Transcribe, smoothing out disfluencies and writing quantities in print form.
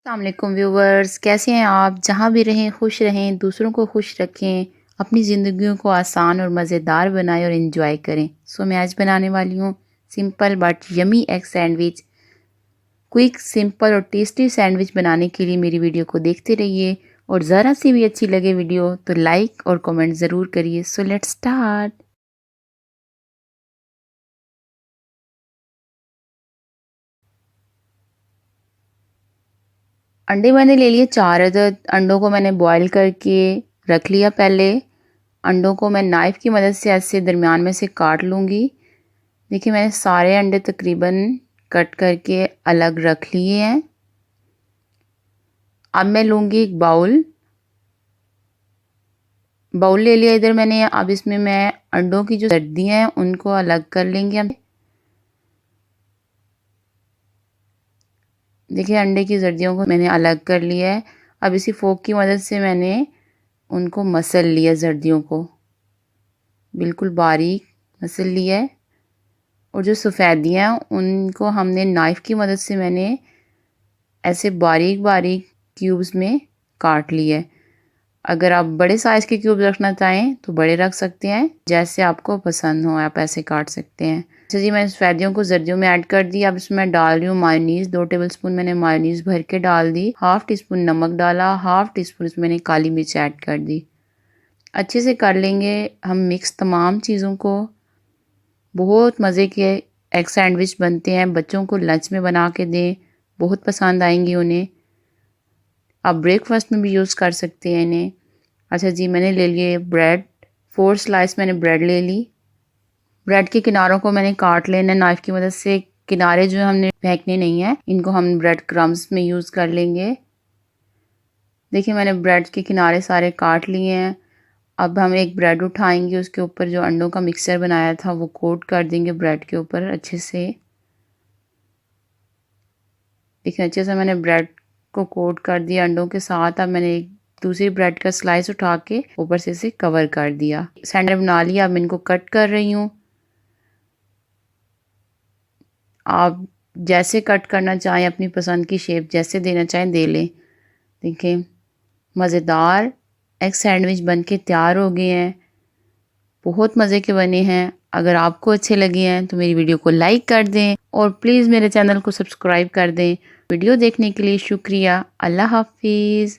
अस्सलामुअलैकुम व्यूवर्स, कैसे हैं आप? जहाँ भी रहें खुश रहें, दूसरों को खुश रखें, अपनी ज़िंदगियों को आसान और मज़ेदार बनाएं और इन्जॉय करें। मैं आज बनाने वाली हूँ simple but yummy egg sandwich. Quick, simple और टेस्टी सैंडविच बनाने के लिए मेरी वीडियो को देखते रहिए और ज़रा सी भी अच्छी लगे वीडियो तो लाइक और कमेंट ज़रूर करिए। Let's start. अंडे मैंने ले लिए 4 अदद। अंडों को मैंने बॉईल करके रख लिया पहले। अंडों को मैं नाइफ़ की मदद से ऐसे दरमियान में से काट लूँगी। देखिए मैंने सारे अंडे तकरीबन कट करके अलग रख लिए हैं। अब मैं लूँगी एक बाउल ले लिया इधर मैंने। अब इसमें मैं अंडों की जो सर्दियाँ हैं उनको अलग कर लेंगे। अब देखिए अंडे की सर्दियों को मैंने अलग कर लिया है। अब इसी फोक की मदद से मैंने उनको मसल लिया, सर्दियों को बिल्कुल बारीक मसल लिया है। और जो सफ़ेदियाँ उनको हमने नाइफ़ की मदद से मैंने ऐसे बारीक बारीक क्यूब्स में काट लिया है। अगर आप बड़े साइज़ के क्यूब रखना चाहें तो बड़े रख सकते हैं, जैसे आपको पसंद हो आप ऐसे काट सकते हैं। अच्छा जी, मैंने सफ़ेदियों को सर्दियों में ऐड कर दिया। अब इसमें मैं डाल रही हूँ मायोनीज़। 2 टेबलस्पून मैंने मायोनीज़ भर के डाल दी। हाफ़ टी स्पून नमक डाला, हाफ़ टी स्पून इसमें मैंने काली मिर्च ऐड कर दी। अच्छे से कर लेंगे हम मिक्स तमाम चीज़ों को। बहुत मज़े के एग सैंडविच बनते हैं, बच्चों को लंच में बना के दें, बहुत पसंद आएंगी उन्हें। आप ब्रेकफास्ट में भी यूज़ कर सकते हैं इन्हें। अच्छा जी, मैंने ले लिए ब्रेड। 4 स्लाइस मैंने ब्रेड ले ली। ब्रेड के किनारों को मैंने काट लेना है नाइफ़ की मदद से। किनारे जो हमने फेंकने नहीं है, इनको हम ब्रेड क्रम्स में यूज़ कर लेंगे। देखिए मैंने ब्रेड के किनारे सारे काट लिए हैं। अब हम एक ब्रेड उठाएंगे, उसके ऊपर जो अंडों का मिक्सचर बनाया था वो कोट कर देंगे ब्रेड के ऊपर अच्छे से। देखिए अच्छे से मैंने ब्रेड को कोट कर दिया अंडों के साथ। अब मैंने एक दूसरी ब्रेड का स्लाइस उठा के ऊपर से इसे कवर कर दिया। सैंडविच बना लिया। अब मैं इनको कट कर रही हूँ। आप जैसे कट करना चाहें, अपनी पसंद की शेप जैसे देना चाहें दे लें। देखिए मज़ेदार एग सैंडविच बन के तैयार हो गए हैं। बहुत मज़े के बने हैं। अगर आपको अच्छे लगे हैं तो मेरी वीडियो को लाइक कर दें और प्लीज़ मेरे चैनल को सब्सक्राइब कर दें। वीडियो देखने के लिए शुक्रिया। अल्लाह हाफिज़।